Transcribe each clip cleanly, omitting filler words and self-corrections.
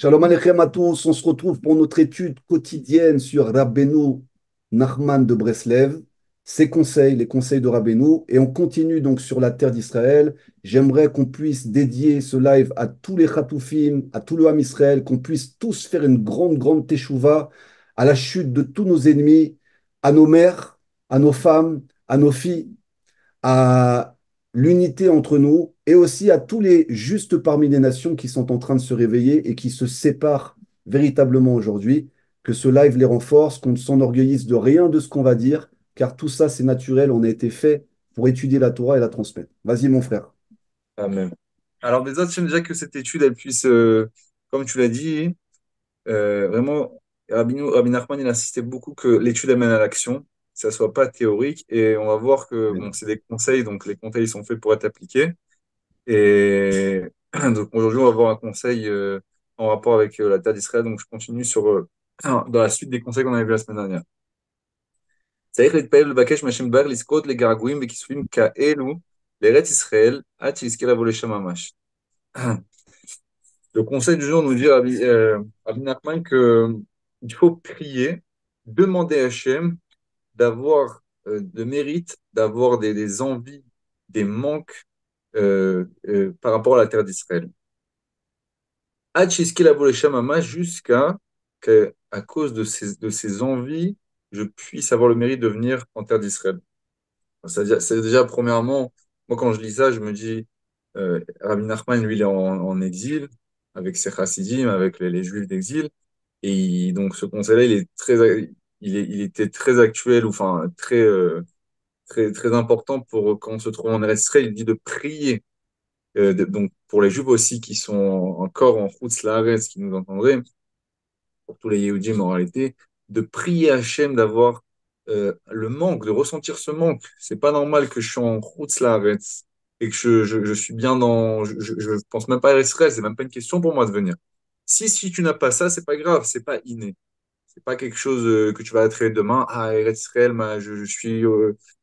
Shalom Aleichem à tous, on se retrouve pour notre étude quotidienne sur Rabbeinu Nachman de Breslev, ses conseils, les conseils de Rabbeinu, et on continue donc sur la terre d'Israël. J'aimerais qu'on puisse dédier ce live à tous les Chatoufim, à tout le Ham Israël, qu'on puisse tous faire une grande, grande teshuva à la chute de tous nos ennemis, à nos mères, à nos femmes, à nos filles, à l'unité entre nous et aussi à tous les justes parmi les nations qui sont en train de se réveiller et qui se séparent véritablement aujourd'hui, que ce live les renforce, qu'on ne s'enorgueillisse de rien de ce qu'on va dire, car tout ça c'est naturel, on a été fait pour étudier la Torah et la transmettre. Vas-y mon frère. Amen. Alors, des autres, j'aime déjà que cette étude, elle puisse, comme tu l'as dit, vraiment, Rabbi Nachman, il insistait beaucoup que l'étude amène à l'action, que ça soit pas théorique, et on va voir que, bon, c'est des conseils, donc les conseils sont faits pour être appliqués. Et donc, aujourd'hui, on va voir un conseil en rapport avec la terre d'Israël, donc je continue sur, dans la suite des conseils qu'on avait vus la semaine dernière. צריך להתפלל ולבקש מהשם דבר לזכות לגעגועים וכיסופים כאלו לארץ ישראל עד שיזכה לבוא לשם ממש. Le conseil du jour nous dit Rabbi Nachman que il faut prier, demander à Hachem d'avoir de mérite, d'avoir des envies, des manques par rapport à la terre d'Israël. Ad shiskil avo leshem hamash, jusqu'à que, à cause de ces envies, je puisse avoir le mérite de venir en terre d'Israël. C'est déjà, premièrement, moi quand je lis ça, je me dis, Rabbi Nachman, lui, il est en exil, avec ses chassidim, avec les juifs d'exil, et donc ce conseil-là, il était très actuel, ou enfin très important pour quand on se trouve en Eretz Israël. Il dit de prier, donc pour les juifs aussi qui sont encore en Chutz La'aretz, qui nous entendraient, pour tous les Yehudim en réalité, de prier Hachem d'avoir le manque, de ressentir ce manque. C'est pas normal que je suis en Chutz La'aretz et que je suis bien dans. Je pense même pas à Israël, c'est même pas une question pour moi de venir. Si tu n'as pas ça, c'est pas grave, c'est pas inné. C'est pas quelque chose que tu vas être demain. Ah, Eretz Israël,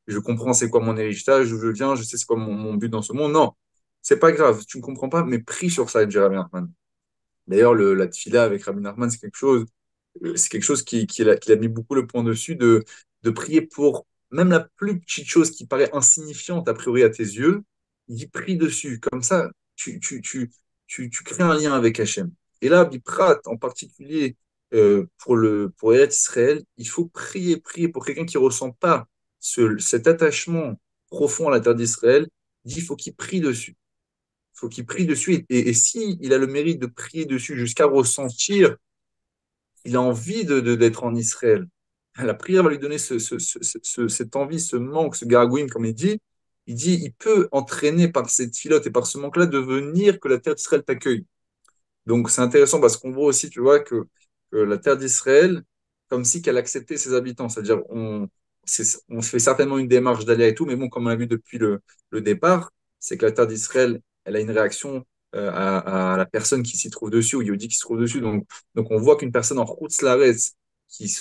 je comprends c'est quoi mon héritage, d'où je viens, je sais c'est quoi mon but dans ce monde. Non, c'est pas grave, tu ne comprends pas, mais prie sur ça, dit Rabbi Nachman. D'ailleurs, la tefila avec Rabbi Nachman, c'est quelque chose qu'il a mis beaucoup le point dessus, de prier pour même la plus petite chose qui paraît insignifiante a priori à tes yeux, il dit prie dessus. Comme ça, tu crées un lien avec Hachem. Et là, Biprat, en particulier pour Eretz Israël, il faut prier pour quelqu'un qui ne ressent pas cet attachement profond à la terre d'Israël, il dit il faut qu'il prie dessus. Il faut qu'il prie dessus. Et si il a le mérite de prier dessus jusqu'à ressentir il a envie d'être en Israël. La prière va lui donner cette envie, ce manque, ce gargouille, comme il dit. Il peut entraîner par cette filote et par ce manque-là devenir que la terre d'Israël t'accueille. Donc c'est intéressant parce qu'on voit aussi, tu vois, que la terre d'Israël, comme si qu'elle acceptait ses habitants. C'est-à-dire, on se fait certainement une démarche d'aller et tout, mais bon, comme on l'a vu depuis le départ, c'est que la terre d'Israël, elle a une réaction à la personne qui s'y trouve dessus, ou Yehudi qui se trouve dessus. Donc on voit qu'une personne en Chutz La'aretz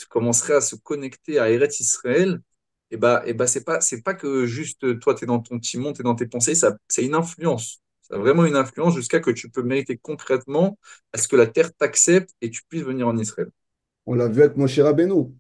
commencerait à se connecter à Eretz Israël, et bah c'est pas que juste toi, tu es dans ton petit monde, tu es dans tes pensées, ça, c'est une influence. Ça a vraiment une influence jusqu'à que tu peux mériter concrètement à ce que la terre t'accepte et tu puisses venir en Israël. On l'a vu avec Moshe Rabbeinu.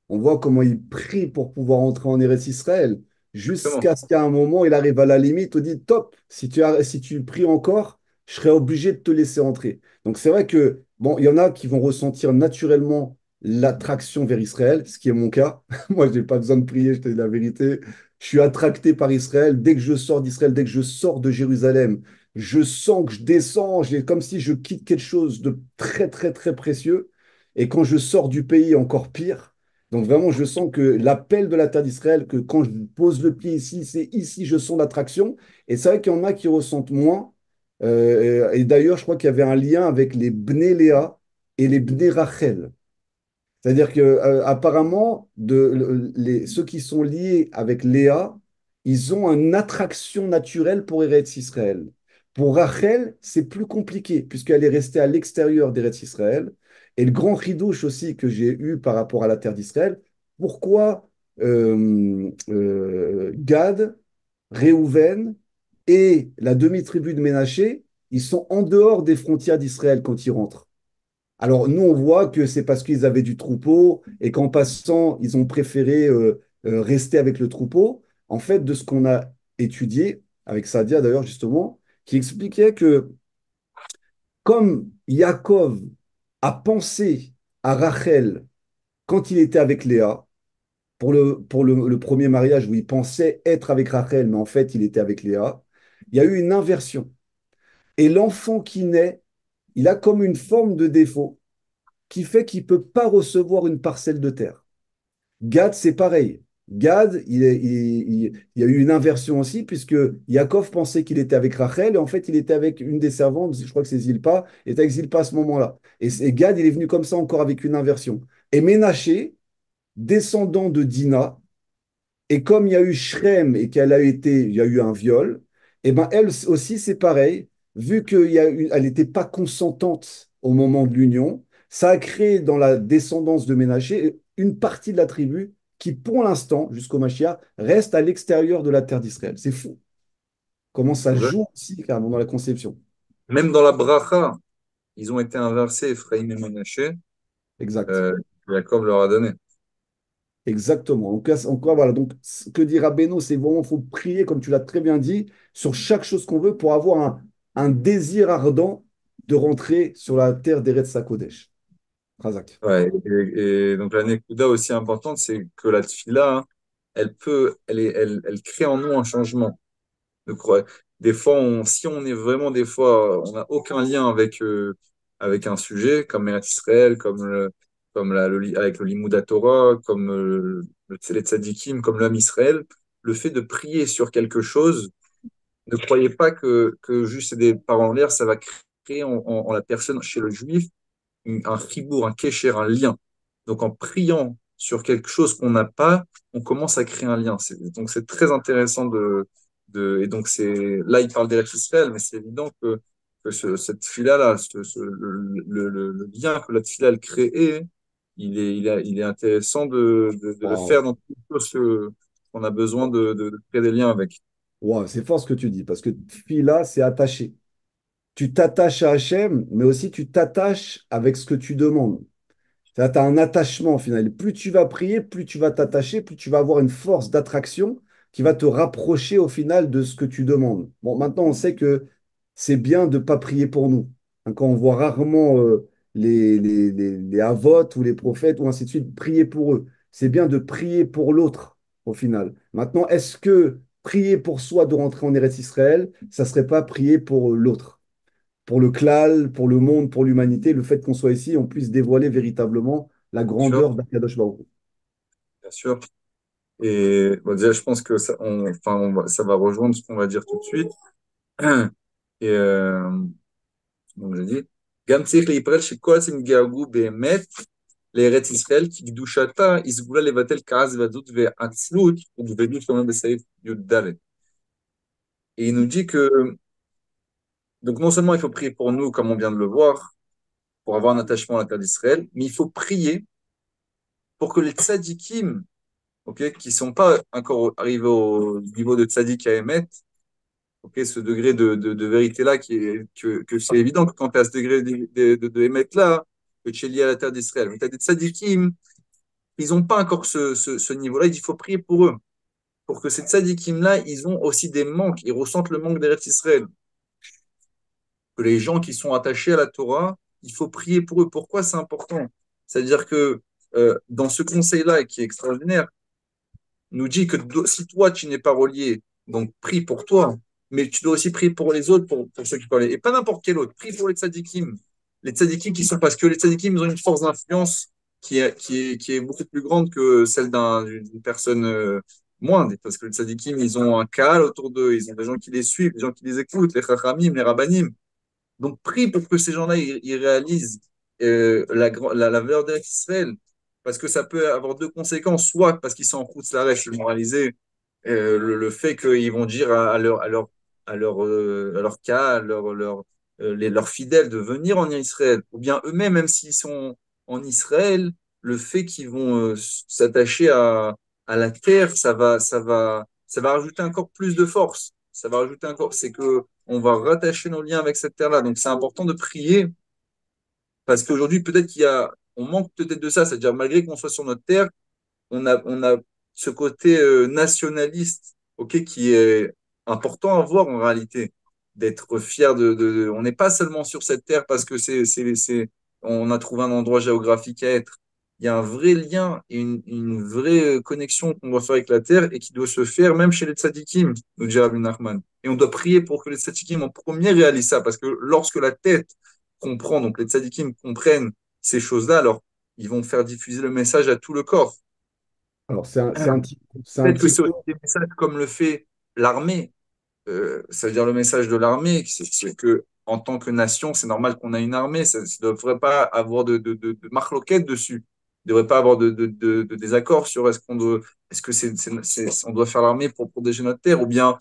On voit comment il prie pour pouvoir entrer en Eretz Israël, Exactement. jusqu'à ce qu'à un moment, il arrive à la limite, il dit, top, si tu pries encore, je serai obligé de te laisser entrer. Donc c'est vrai que, bon, il y en a qui vont ressentir naturellement l'attraction vers Israël, ce qui est mon cas. Moi, je n'ai pas besoin de prier, je te dis la vérité. Je suis attracté par Israël. Dès que je sors d'Israël, dès que je sors de Jérusalem, je sens que je descends, comme si je quitte quelque chose de très, très, très précieux. Et quand je sors du pays, encore pire. Donc vraiment, je sens que l'appel de la terre d'Israël, que quand je pose le pied ici, c'est ici, je sens l'attraction. Et c'est vrai qu'il y en a qui ressentent moins. Et d'ailleurs, je crois qu'il y avait un lien avec les Bné Léa et les Bné Rachel. C'est-à-dire que apparemment, ceux qui sont liés avec Léa, ils ont une attraction naturelle pour Eretz Israël. Pour Rachel, c'est plus compliqué, puisqu'elle est restée à l'extérieur d'Eretz Israël. Et le grand chidouche aussi que j'ai eu par rapport à la terre d'Israël, pourquoi Gad, Réhouven et la demi-tribu de Ménaché, ils sont en dehors des frontières d'Israël quand ils rentrent. Alors, nous, on voit que c'est parce qu'ils avaient du troupeau et qu'en passant, ils ont préféré rester avec le troupeau. En fait, de ce qu'on a étudié, avec Sadia d'ailleurs, justement, qui expliquait que comme Yaakov a pensé à Rachel quand il était avec Léa, pour le premier mariage où il pensait être avec Rachel, mais en fait, il était avec Léa, il y a eu une inversion. Et l'enfant qui naît, il a comme une forme de défaut qui fait qu'il ne peut pas recevoir une parcelle de terre. Gad, c'est pareil. Gad, il y a eu une inversion aussi, puisque Yaakov pensait qu'il était avec Rachel, et en fait, il était avec une des servantes, je crois que c'est Zilpa, il était avec Zilpa à ce moment-là. Et Gad, il est venu comme ça encore avec une inversion. Et Ménaché, descendant de Dina, et comme il y a eu Shrem et il y a eu un viol, et ben elle aussi c'est pareil, vu qu'elle n'était pas consentante au moment de l'union, ça a créé dans la descendance de Ménaché une partie de la tribu qui, pour l'instant, jusqu'au Mashiach, reste à l'extérieur de la terre d'Israël. C'est fou. Comment ça C'est vrai. joue aussi carrément dans la conception. Même dans la bracha, ils ont été inversés, Ephraim et Ménaché, Exact. euh, Jacob leur a donné. Exactement. Donc, voilà. Donc, ce que dit Rabbeinu, c'est vraiment, il faut prier, comme tu l'as très bien dit, sur chaque chose qu'on veut pour avoir un désir ardent de rentrer sur la terre d'Eretz Hakodesh. Razak. Ouais, et donc la Nekuda aussi importante, c'est que la tfila, hein, elle crée en nous un changement. Donc, ouais, des fois, si on est vraiment, des fois, on n'a aucun lien avec un sujet, comme Eretz Israël, avec le Limouda Torah, comme le Tzelet Tzadikim, comme l'homme Israël, le fait de prier sur quelque chose, ne croyez pas que juste c'est des paroles en l'air, ça va créer en la personne, chez le juif, un chibour, un kécher, un lien. Donc en priant sur quelque chose qu'on n'a pas, on commence à créer un lien. Donc c'est très intéressant et donc là il parle d'Eretz Israël, mais c'est évident que cette fila-là, le lien que la fila elle crée, il est intéressant de le Waouh. faire dans toutes les choses qu'on a besoin de créer des liens avec. Waouh, c'est fort ce que tu dis, parce que Tfila, c'est attaché. Tu t'attaches à Hachem, mais aussi tu t'attaches avec ce que tu demandes. Tu as un attachement au final. Plus tu vas prier, plus tu vas t'attacher, plus tu vas avoir une force d'attraction qui va te rapprocher au final de ce que tu demandes. Bon, maintenant, on sait que c'est bien de ne pas prier pour nous. Hein, quand on voit rarement les avotes ou les prophètes ou ainsi de suite prier pour eux, c'est bien de prier pour l'autre au final. Maintenant, est-ce que prier pour soi de rentrer en Eretz Israël, ça ne serait pas prier pour l'autre? Pour le klal, pour le monde, pour l'humanité, le fait qu'on soit ici, on puisse dévoiler véritablement la Bien sûr, grandeur d'Akadosh Baruch Hu. bien sûr. Et bon, déjà, je pense que enfin, ça va rejoindre ce qu'on va dire tout de suite. Et donc, je dis, גם צריך להיפרד שכל עצם יתגעגעו באמת לארץ ישראל, כי קדושתה היא סגולה לבטל כעס ועזות ועצלות וגבלות, comme בסעיף י"ד. Et il nous dit que, donc non seulement il faut prier pour nous, comme on vient de le voir, pour avoir un attachement à la terre d'Israël, mais il faut prier pour que les tzadikim, ok, qui ne sont pas encore arrivés au niveau de tzadik à émettre, ok, ce degré de vérité-là, que c'est évident que quand tu as ce degré de émettre-là, que tu es lié à la terre d'Israël. Mais tu as des tzadikim, ils n'ont pas encore ce niveau-là, il faut prier pour eux. Pour que ces tzadikim-là, ils ont aussi des manques, ils ressentent le manque d'Eretz Israël. Que les gens qui sont attachés à la Torah, il faut prier pour eux. Pourquoi c'est important? C'est-à-dire que dans ce conseil-là, qui est extraordinaire, nous dit que si toi, tu n'es pas relié, donc prie pour toi, mais tu dois aussi prier pour les autres, pour ceux qui parlent. Et pas n'importe quel autre. Prie pour les tzadikim. Les tzadikim qui sont, parce que les tzadikim, ils ont une force d'influence qui est beaucoup plus grande que celle d'une personne moindre. Parce que les tzadikim, ils ont un kahal autour d'eux, ils ont des gens qui les suivent, des gens qui les écoutent, les chachamim, les rabbanim. Donc, prie pour que ces gens-là, ils réalisent la valeur d'Israël. Parce que ça peut avoir deux conséquences. Soit parce qu'ils sont en route la rêche, moraliser le fait qu'ils vont dire à leur cas, leurs fidèles de venir en Israël. Ou bien eux-mêmes, même s'ils sont en Israël, le fait qu'ils vont s'attacher à la terre, ça va rajouter encore plus de force. Ça va rajouter encore, c'est que on va rattacher nos liens avec cette terre-là. Donc c'est important de prier Parce qu'aujourd'hui, peut-être on manque peut-être de ça, c'est-à-dire malgré qu'on soit sur notre terre, on a ce côté nationaliste, ok, qui est important à voir en réalité, d'être fier on n'est pas seulement sur cette terre parce que on a trouvé un endroit géographique à être. Il y a un vrai lien et une vraie connexion qu'on doit faire avec la terre et qui doit se faire même chez les tzadikim, nous dit Rabbi Nachman. Et on doit prier pour que les tzadikim en premier réalisent ça, parce que lorsque la tête comprend, donc les tzadikim comprennent ces choses-là, alors ils vont faire diffuser le message à tout le corps. Alors, c'est un Peut-être que petit c'est coup. aussi des messages comme le fait l'armée. Ça veut dire le message de l'armée, c'est que en tant que nation, c'est normal qu'on a une armée. Ça ne devrait pas avoir de marloquette dessus. Il ne devrait pas avoir de désaccord sur est-ce que on doit faire l'armée pour protéger notre terre ou bien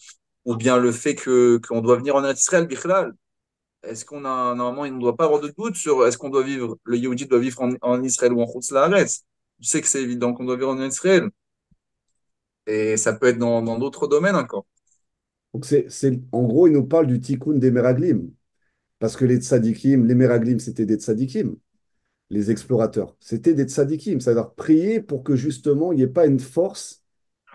le fait qu'on doit venir en Israël, Bichlal. Est-ce qu'on a, normalement, il ne doit pas avoir de doute sur est-ce qu'on doit vivre, le Yehudi doit vivre en Israël ou en Chutz La'aretz. Je sais que c'est évident qu'on doit vivre en Israël. Et ça peut être dans d'autres domaines encore. Donc en gros, il nous parle du tikkun des Meraglim. Parce que les tzadikim, les Meraglim, c'était des tzadikim. Les explorateurs, c'était des tzadikim. C'est-à-dire prier pour que justement, il n'y ait pas une force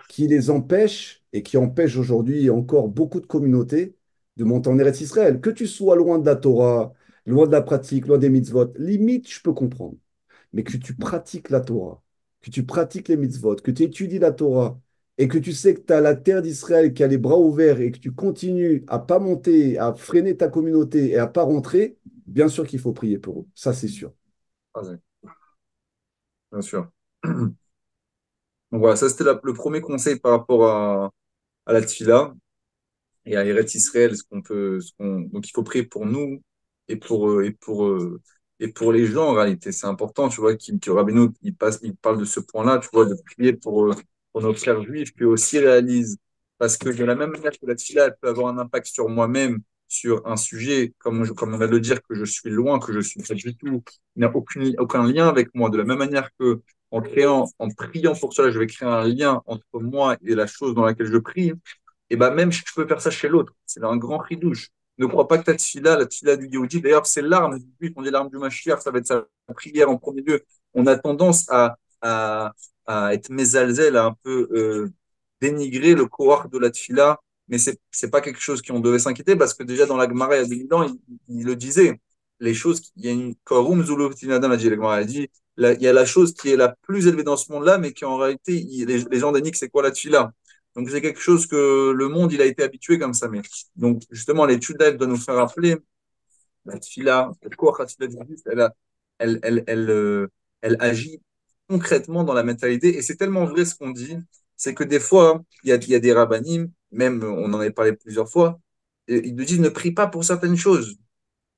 qui les empêche et qui empêche aujourd'hui encore beaucoup de communautés de monter en Eretz Israël. Que tu sois loin de la Torah, loin de la pratique, loin des mitzvot, limite, je peux comprendre. Mais que tu pratiques la Torah, que tu pratiques les mitzvot, que tu étudies la Torah et que tu sais que tu as la terre d'Israël qui a les bras ouverts et que tu continues à pas monter, à freiner ta communauté et à pas rentrer, bien sûr qu'il faut prier pour eux. Ça, c'est sûr. Vas-y, bien sûr. Donc voilà, ça c'était le premier conseil par rapport à la tfila et à Eretz Israël, donc il faut prier pour nous et pour les gens en réalité. C'est important, tu vois, que Rabbeinu, il parle de ce point-là, tu vois, de prier pour nos frères juifs, puis aussi réalise. Parce que de la même manière que la tfila, elle peut avoir un impact sur moi-même, sur un sujet, comme on va le dire, que je suis loin, que je suis pas du tout, il n'y a aucun lien avec moi. De la même manière que en priant pour cela, je vais créer un lien entre moi et la chose dans laquelle je prie, et ben même je peux faire ça chez l'autre. C'est un grand chidouche. Ne crois pas que ta tfila, la tfila du Yehudi, d'ailleurs, c'est l'arme du juif, on dit l'arme du Mashiach, ça va être sa prière en premier lieu. On a tendance à être mésalzel, à un peu dénigrer le courage de la tfila, mais c'est pas quelque chose qu'on devait s'inquiéter parce que déjà dans la Gemara, il y a 2000 ans, il le disait. Les choses, il y a une korum zulutinadam, a dit la Gemara, elle dit, il y a la chose qui est la plus élevée dans ce monde-là, mais qui en réalité, les gens dénigrent, c'est quoi la tfila? Donc c'est quelque chose que le monde, il a été habitué comme ça. Mais donc justement, l'étude là, elle doit nous faire rappeler la tfila, le corps, la tfila du juif, elle agit concrètement dans la mentalité. Et c'est tellement vrai ce qu'on dit, c'est que des fois, il y a des rabbinim, même on en avait parlé plusieurs fois, et ils nous disent ne prie pas pour certaines choses.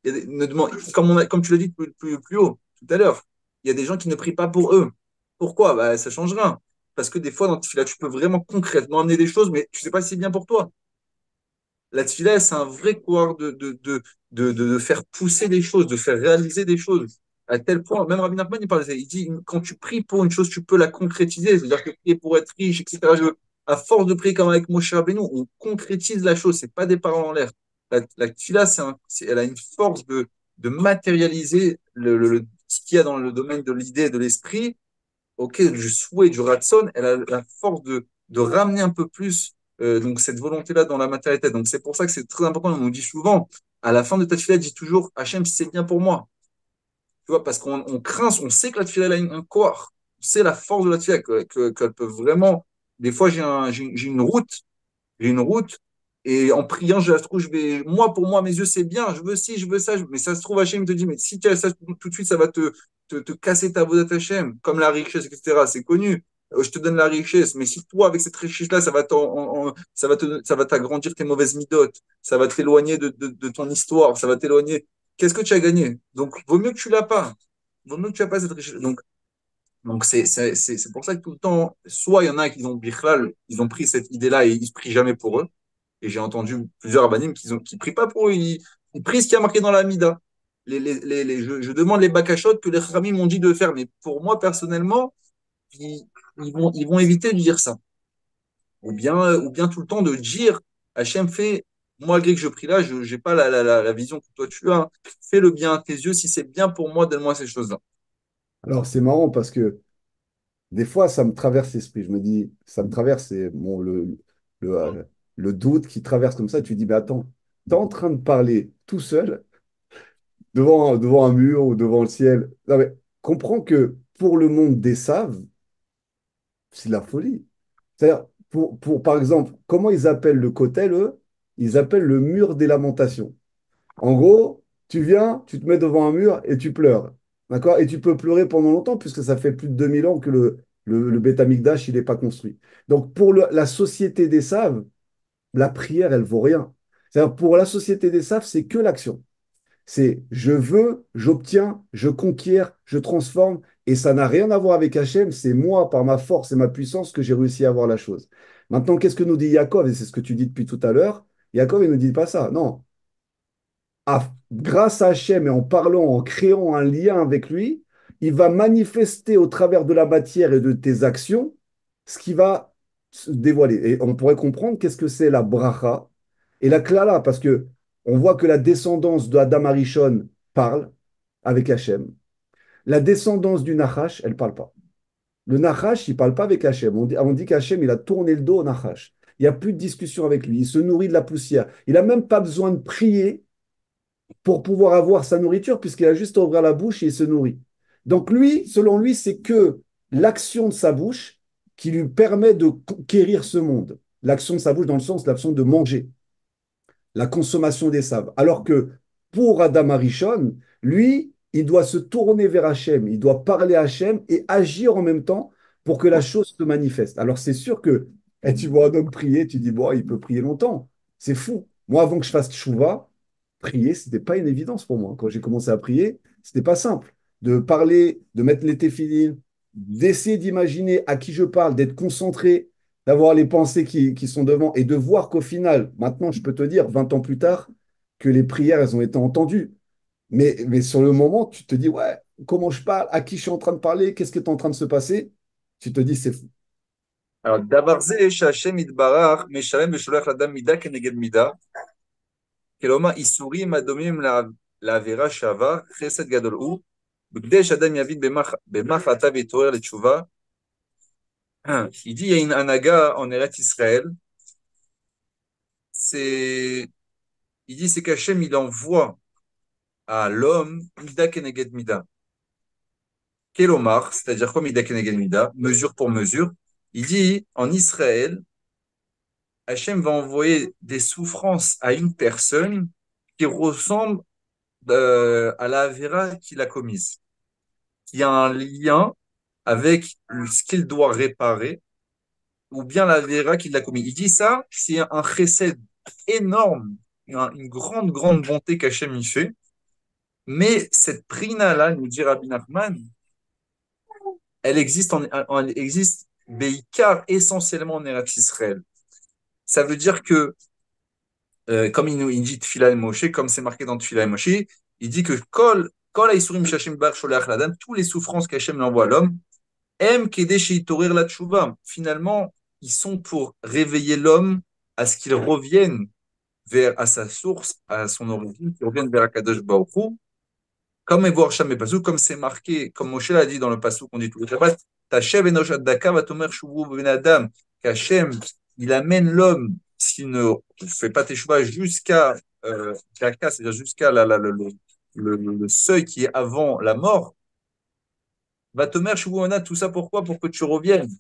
Ne demande, comme tu l'as dit plus haut, tout à l'heure, il y a des gens qui ne prient pas pour eux. Pourquoi? Bah, ça change rien. Parce que des fois, dans Tfila, tu peux vraiment concrètement amener des choses, mais tu sais pas si c'est bien pour toi. La Tfila, c'est un vrai pouvoir de faire pousser des choses, de faire réaliser des choses. À tel point, même Rabbi Nachman, il parle de ça. Il dit, quand tu pries pour une chose, tu peux la concrétiser. C'est-à-dire que prier pour être riche, etc. À force de prier comme avec Moshe Rabbeinu, on concrétise la chose. C'est pas des paroles en l'air. La Tfila, elle a une force de matérialiser ce qu'il y a dans le domaine de l'idée et de l'esprit, du souhait, du ratson, elle a la force de ramener un peu plus donc cette volonté-là dans la matérialité. Donc c'est pour ça que c'est très important. On nous dit souvent, à la fin de ta tefila, dis toujours, Hachem, si c'est bien pour moi. Tu vois, parce qu'on craint, on sait que la tefila elle a un corps. On sait la force de la tefila, qu'elle peut vraiment. Des fois, j'ai une route, et en priant, je la trouve, moi, pour moi, mes yeux, c'est bien, je veux ci, je veux ça, mais ça se trouve, Hachem te dit, mais si tu as ça tout de suite, ça va te casser ta Vodat Hachem, comme la richesse, etc. C'est connu. Je te donne la richesse, mais si toi, avec cette richesse-là, ça va t'agrandir tes mauvaises midotes, ça va t'éloigner de ton histoire, ça va t'éloigner. Qu'est-ce que tu as gagné? Donc, vaut mieux que tu l'as pas. Vaut mieux que tu n'as pas cette richesse. Donc c'est pour ça que tout le temps, soit il y en a qui ont bichlal, ils ont pris cette idée-là et ils ne prient jamais pour eux. Et j'ai entendu plusieurs abanim qui prient pas pour eux, ils prient ce qui a marqué dans la Mida. Je demande les bakashot que les Khamim m'ont dit de faire, mais pour moi personnellement, ils vont éviter de dire ça. Ou bien tout le temps de dire Hachem fait malgré que je prie là, je n'ai pas la vision que toi tu as. Hein. Fais le bien à tes yeux. Si c'est bien pour moi, donne-moi ces choses-là. Alors, c'est marrant parce que des fois, ça me traverse l'esprit. Je me dis, ça me traverse, c'est bon, le, euh, le doute qui traverse comme ça. Tu dis, mais attends, tu es en train de parler tout seul devant un mur ou devant le ciel. Non, mais comprends que pour le monde des saves, c'est de la folie. C'est-à-dire, par exemple, comment ils appellent le Kotel, eux? Ils appellent le mur des lamentations. En gros, tu viens, tu te mets devant un mur et tu pleures. D'accord? Et tu peux pleurer pendant longtemps, puisque ça fait plus de 2000 ans que le Beth Amikdash, il n'est pas construit. Donc, pour la société des Saves, la prière, elle vaut rien. C'est-à-dire, pour la société des Saves, c'est que l'action. C'est je veux, j'obtiens, je conquiers, je transforme, et ça n'a rien à voir avec Hachem, c'est moi, par ma force et ma puissance, que j'ai réussi à avoir la chose. Maintenant, qu'est-ce que nous dit Yaakov? Et c'est ce que tu dis depuis tout à l'heure. Yaakov, il ne nous dit pas ça. Non, grâce à Hachem et en parlant, en créant un lien avec lui, il va manifester au travers de la matière et de tes actions ce qui va se dévoiler. Et on pourrait comprendre qu'est-ce que c'est la bracha et la klala, parce que on voit que la descendance de Adam Arishon parle avec Hachem. La descendance du Nachash, elle ne parle pas. Le Nachash, il ne parle pas avec Hachem. On dit qu'Hachem, il a tourné le dos au Nachash. Il n'y a plus de discussion avec lui. Il se nourrit de la poussière. Il n'a même pas besoin de prier pour pouvoir avoir sa nourriture, puisqu'il a juste à ouvrir la bouche et il se nourrit. Donc lui, selon lui, c'est que l'action de sa bouche qui lui permet de conquérir ce monde. L'action de sa bouche dans le sens, l'action de manger, la consommation des sables. Alors que pour Adam Arishon, lui, il doit se tourner vers Hachem, il doit parler à Hachem et agir en même temps pour que la chose se manifeste. Alors c'est sûr que tu vois un homme prier, tu dis, bon, il peut prier longtemps. C'est fou. Moi, avant que je fasse tchouva, prier, c'était pas une évidence pour moi. Quand j'ai commencé à prier, c'était pas simple. De parler, de mettre les téphilines, d'essayer d'imaginer à qui je parle, d'être concentré, d'avoir les pensées qui sont devant et de voir qu'au final, maintenant, je peux te dire, 20 ans plus tard, que les prières, elles ont été entendues. Mais sur le moment, tu te dis, ouais, comment je parle, à qui je suis en train de parler, qu'est-ce qui est en train de se passer? Tu te dis, c'est fou. Alors, דבר זה שהשם יתברך משלם ושולח לאדם מידה כנגד מידה, כלומר איסורים הדומים לעבירה שעבר, חסד גדול הוא, בכדי שאדם יבין במה חטא ויתעורר לתשובה. Il dit, il y a une anaga en Eretz Israël, c'est, il dit, c'est qu'Hachem, il envoie à l'homme Mida Keneged Mida. Kelomar, c'est-à-dire quoi Mida Keneged Mida, mesure pour mesure. Il dit, en Israël, Hachem va envoyer des souffrances à une personne qui ressemble à la Avera qu'il a commise, qui a un lien avec ce qu'il doit réparer ou bien la Avera qu'il a commis. Il dit ça, c'est un chesed énorme, une grande, grande bonté qu'Hachem y fait. Mais cette prina-là, nous dit Rabbi Nachman, elle existe Beikar essentiellement en Eretz Israël. Ça veut dire que, comme il dit Tfila et Moshe, comme c'est marqué dans Tfila et Moshe, il dit que Kol Aisurim Shashim Bar Sholach Ladam, tous les souffrances qu'Hachem envoie à l'homme, M Kede Sheitorir la Tshuva. Finalement, ils sont pour réveiller l'homme à ce qu'il revienne à sa source, à son origine, qu'il revienne vers Akadosh Baruch Hu, comme Evo Arsham et Pasuk, comme c'est marqué, comme Moshe l'a dit dans le Pasuk qu'on dit tous les Shabbat, Tashev enosh adaka vatomer shuvu ben adam, qu'Hachem, il amène l'homme, s'il ne fait pas teshuva jusqu'à Daka, c'est-à-dire jusqu'à le seuil qui est avant la mort, vatomer shuvu ben adam, tout ça pourquoi? Pour que tu reviennes.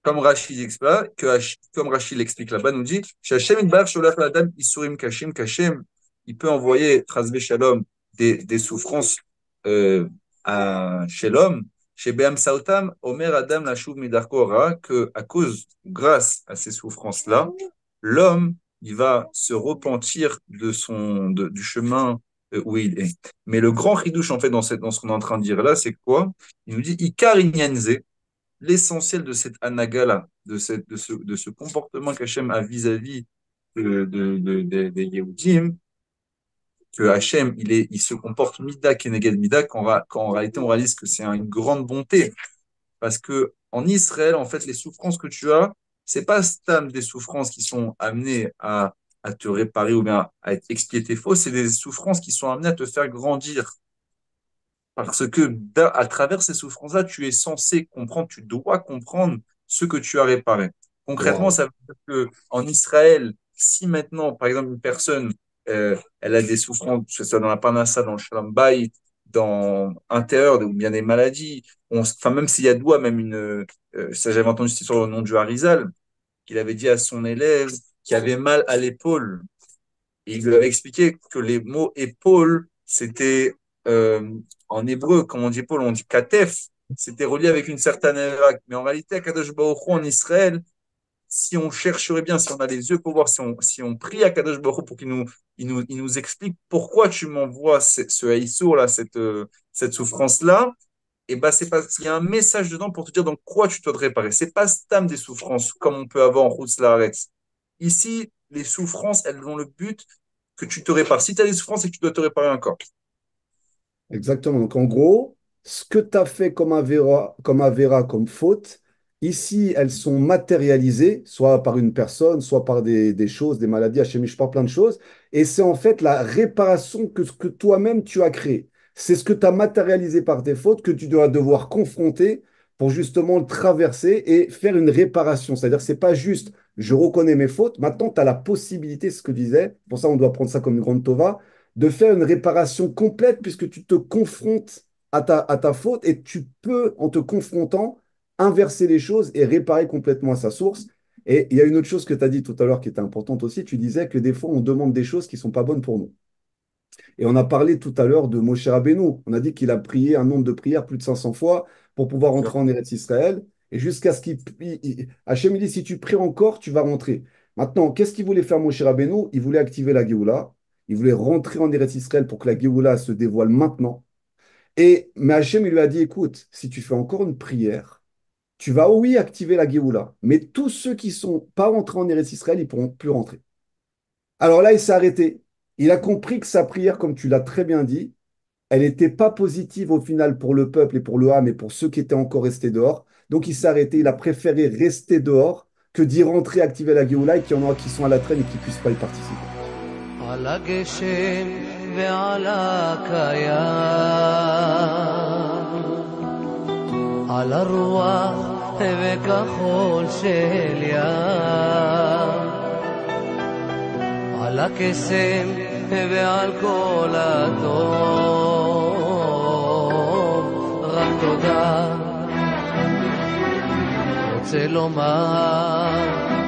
Comme Rachid explique, comme Rachid l'explique là-bas, nous dit, Shachem idbar sholach l'adam isurim kashim, qu'Hachem, il peut envoyer, Chazvé Shalom, des souffrances chez l'homme, chez Be'am Sautam, Omer Adam Lashuv Midarko Ra, que à cause, grâce à ces souffrances-là, l'homme, il va se repentir du chemin où il est. Mais le grand chidouche, en fait, dans ce qu'on est en train de dire là, c'est quoi? Il nous dit, Ikar Inyanze, l'essentiel de cette anaga-là, de ce comportement qu'Hachem a vis-à-vis des Yehudim, que Hachem, il se comporte mida keneged mida, quand en réalité on réalise que c'est une grande bonté. Parce que en Israël, en fait, les souffrances que tu as, c'est pas stam des souffrances qui sont amenées à à te réparer ou bien à expier tes fautes, c'est des souffrances qui sont amenées à te faire grandir. Parce que à travers ces souffrances-là, tu es censé comprendre, tu dois comprendre ce que tu as réparé. Concrètement, Waouh. ça veut dire que en Israël, si maintenant, par exemple, une personne, elle a des souffrances, que ce soit dans la parnassa, dans le shalom bayit, dans intérieur, ou bien des maladies, enfin, même s'il y a doigt, même ça j'avais entendu cette histoire au nom du Harizal, qu'il avait dit à son élève qui avait mal à l'épaule. Et il lui avait expliqué que les mots épaule, c'était en hébreu, comme on dit épaule, on dit katef, c'était relié avec une certaine Irak. Mais en réalité, à Kadosh Baruch Hu, en Israël, si on chercherait bien, si on a les yeux pour voir, si on prie à Kadosh Baruch Hu pour qu'il nous explique pourquoi tu m'envoies ce haïssour là, cette souffrance-là, et ben c'est parce qu'il y a un message dedans pour te dire dans quoi tu dois te réparer. C'est pas stam des souffrances comme on peut avoir en route Laaretz. Ici, les souffrances, elles ont le but que tu te répares. Si tu as des souffrances, c'est que tu dois te réparer encore. Exactement. Donc, en gros, ce que tu as fait comme faute, ici, elles sont matérialisées, soit par une personne, soit par des choses, des maladies, Hachem par plein de choses. Et c'est en fait la réparation que ce que toi-même tu as créé. C'est ce que tu as matérialisé par tes fautes que tu dois devoir confronter pour justement le traverser et faire une réparation. C'est-à-dire, c'est pas juste je reconnais mes fautes. Maintenant, tu as la possibilité, c'est ce que je disais, pour ça, on doit prendre ça comme une grande tova de faire une réparation complète puisque tu te confrontes à ta faute et tu peux, en te confrontant, inverser les choses et réparer complètement à sa source. Et il y a une autre chose que tu as dit tout à l'heure qui était importante aussi, tu disais que des fois on demande des choses qui ne sont pas bonnes pour nous. Et on a parlé tout à l'heure de Moshe Rabbeinu. On a dit qu'il a prié un nombre de prières plus de 500 fois pour pouvoir rentrer en Eretz Israël. Et jusqu'à ce Hachem il dit, si tu pries encore, tu vas rentrer. Maintenant, qu'est-ce qu'il voulait faire Moshe Rabbeinu? Il voulait activer la Géoula. Il voulait rentrer en Eretz Israël pour que la Géoula se dévoile maintenant. Mais Hachem, il lui a dit, écoute, si tu fais encore une prière, tu vas, oui, activer la Géoula. Mais tous ceux qui ne sont pas rentrés en Eretz Israël, ils ne pourront plus rentrer. Alors là, il s'est arrêté. Il a compris que sa prière, comme tu l'as très bien dit, elle n'était pas positive au final pour le peuple et pour le Ham et pour ceux qui étaient encore restés dehors. Donc il s'est arrêté, il a préféré rester dehors que d'y rentrer, activer la Géoula et qu'il y en aura qui sont à la traîne et qui ne puissent pas y participer. על הגשם ועל הקיים, על הרוח וכחול של ים, על הקסם ועל כל הטוב, רק תודה רוצה לומר